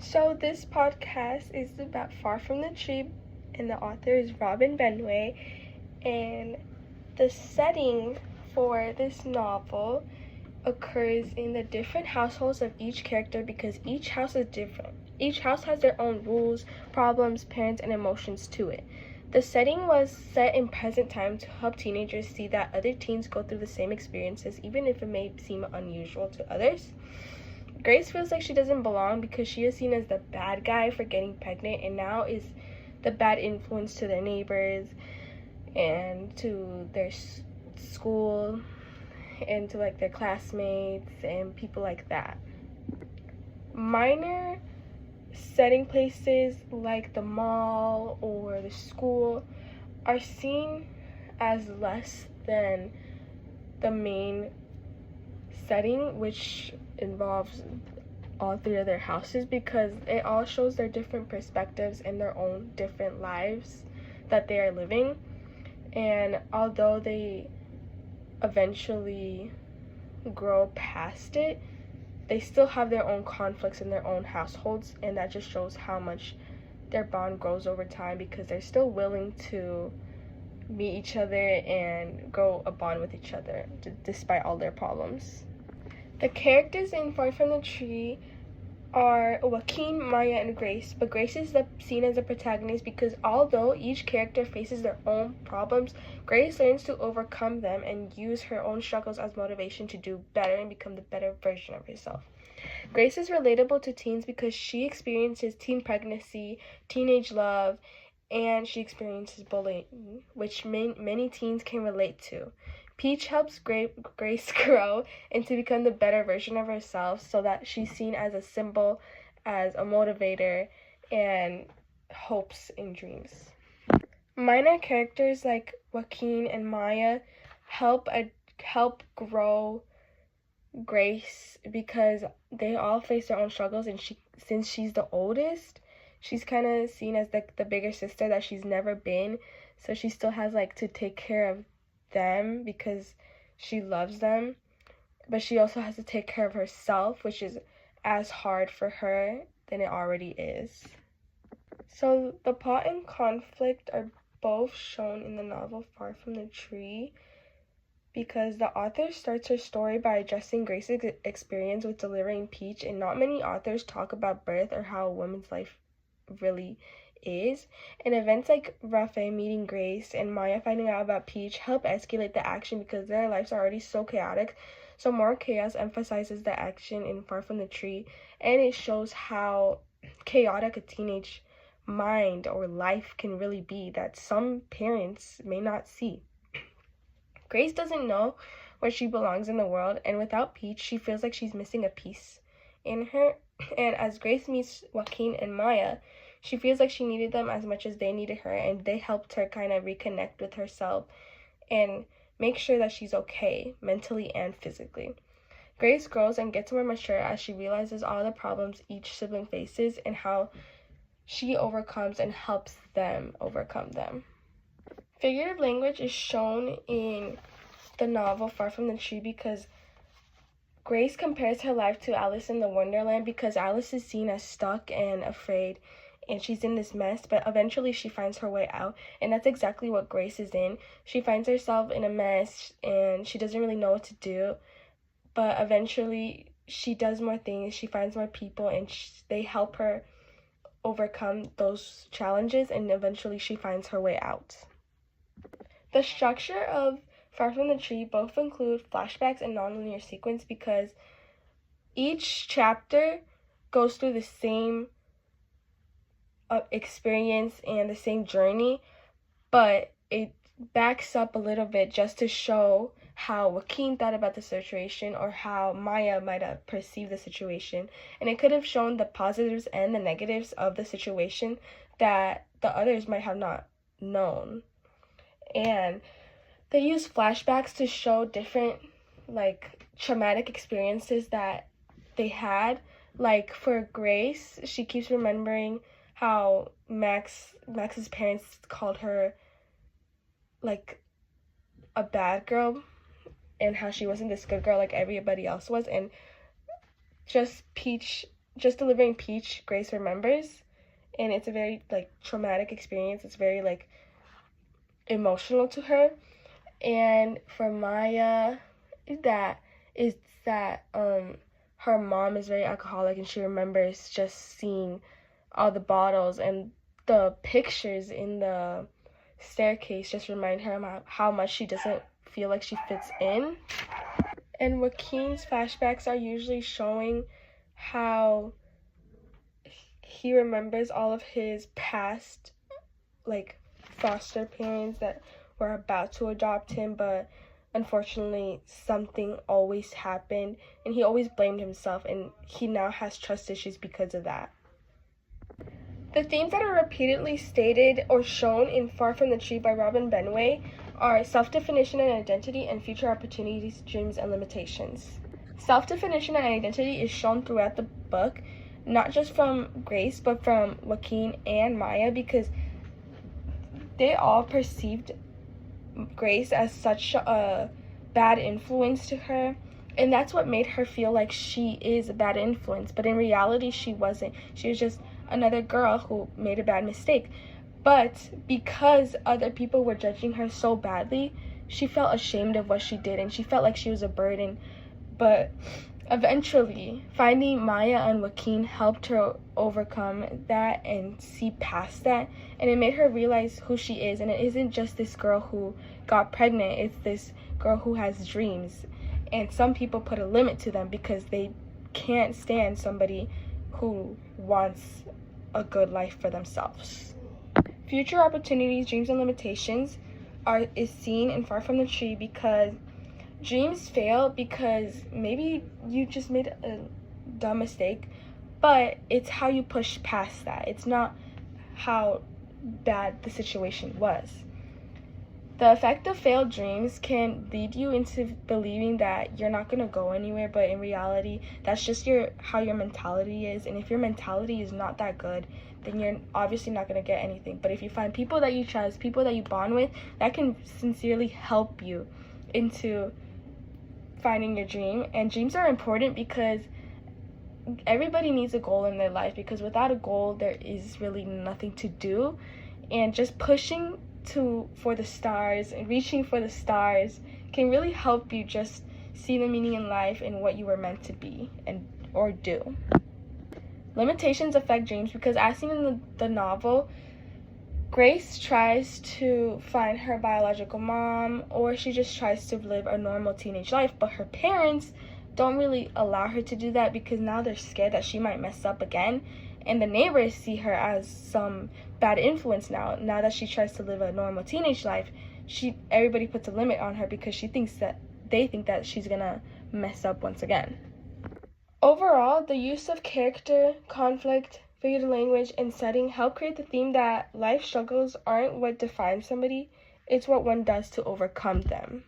So this podcast is about Far From the Tree, and the author is Robin Benway, and the setting for this novel occurs in the different households of each character because each house is different. Each house has their own rules, problems, parents, and emotions to it. The setting was set in present time to help teenagers see that other teens go through the same experiences, even if it may seem unusual to others. Grace feels like she doesn't belong because she is seen as the bad guy for getting pregnant and now is the bad influence to their neighbors and to their school and to like their classmates and people like that. Minor setting places like the mall or the school are seen as less than the main setting, which involves all three of their houses, because it all shows their different perspectives and their own different lives that they are living. And although they eventually grow past it, they still have their own conflicts in their own households, and that just shows how much their bond grows over time because they're still willing to meet each other and grow a bond with each other despite all their problems. The characters in Far From the Tree are Joaquin, Maya, and Grace, but Grace is seen as the protagonist because although each character faces their own problems, Grace learns to overcome them and use her own struggles as motivation to do better and become the better version of herself. Grace is relatable to teens because she experiences teen pregnancy, teenage love, and she experiences bullying, which many teens can relate to. Peach helps Grace grow and to become the better version of herself so that she's seen as a symbol, as a motivator, and hopes and dreams. Minor characters like Joaquin and Maya help grow Grace because they all face their own struggles, and since she's the oldest, she's kind of seen as the bigger sister that she's never been, so she still has like to take care of them because she loves them, but she also has to take care of herself, which is as hard for her than it already is. So the plot and conflict are both shown in the novel Far From the Tree because the author starts her story by addressing Grace's experience with delivering Peach, and not many authors talk about birth or how a woman's life really is. And events like Rafe meeting Grace and Maya finding out about Peach help escalate the action because their lives are already so chaotic. So more chaos emphasizes the action in Far From the Tree, and it shows how chaotic a teenage mind or life can really be that some parents may not see. Grace doesn't know where she belongs in the world, and without Peach, she feels like she's missing a piece in her. And as Grace meets Joaquin and Maya, she feels like she needed them as much as they needed her, and they helped her kind of reconnect with herself and make sure that she's okay mentally and physically. Grace grows and gets more mature as she realizes all the problems each sibling faces and how she overcomes and helps them overcome them. Figurative language is shown in the novel Far From the Tree because Grace compares her life to Alice in the Wonderland because Alice is seen as stuck and afraid and she's in this mess, but eventually she finds her way out, and that's exactly what Grace is in. She finds herself in a mess and she doesn't really know what to do, but eventually she does more things, she finds more people, and they help her overcome those challenges, and eventually she finds her way out. The structure of Far From the Tree both include flashbacks and nonlinear sequence because each chapter goes through the same experience and the same journey, but it backs up a little bit just to show how Joaquin thought about the situation or how Maya might have perceived the situation. And it could have shown the positives and the negatives of the situation that the others might have not known. And they use flashbacks to show different like traumatic experiences that they had. Like for Grace, she keeps remembering how Max's parents called her like a bad girl and how she wasn't this good girl like everybody else was, and just Peach just delivering Peach, Grace remembers, and it's a very like traumatic experience. It's very like emotional to her. And for Maya, that is that her mom is very alcoholic, and she remembers just seeing all the bottles, and the pictures in the staircase just remind her about how much she doesn't feel like she fits in. And Joaquin's flashbacks are usually showing how he remembers all of his past like foster parents that were about to adopt him, but unfortunately something always happened, and he always blamed himself, and he now has trust issues because of that. The themes that are repeatedly stated or shown in Far From the Tree by Robin Benway are self-definition and identity, and future opportunities, dreams, and limitations. Self-definition and identity is shown throughout the book, not just from Grace, but from Joaquin and Maya, because they all perceived Grace as such a bad influence to her, and that's what made her feel like she is a bad influence. But in reality, she wasn't. She was just another girl who made a bad mistake. But because other people were judging her so badly, she felt ashamed of what she did, and she felt like she was a burden. But eventually, finding Maya and Joaquin helped her overcome that and see past that, and it made her realize who she is. And it isn't just this girl who got pregnant, it's this girl who has dreams. And some people put a limit to them because they can't stand somebody who wants a good life for themselves. Future opportunities, dreams, and limitations is seen in Far From the Tree because dreams fail because maybe you just made a dumb mistake, but it's how you push past that. It's not how bad the situation was. The effect of failed dreams can lead you into believing that you're not going to go anywhere, but in reality, that's just how your mentality is. And if your mentality is not that good, then you're obviously not going to get anything. But if you find people that you trust, people that you bond with, that can sincerely help you into finding your dream. And dreams are important because everybody needs a goal in their life, because without a goal, there is really nothing to do. And just pushing for the stars and reaching for the stars can really help you just see the meaning in life and what you were meant to be or do. Limitations affect dreams because, as seen in the novel, Grace tries to find her biological mom, or she just tries to live a normal teenage life, but her parents don't really allow her to do that because now they're scared that she might mess up again. And the neighbors see her as some bad influence now that she tries to live a normal teenage life. Everybody puts a limit on her because they think that she's gonna mess up once again. Overall, the use of character, conflict, figurative language, and setting help create the theme that life struggles aren't what defines somebody, it's what one does to overcome them.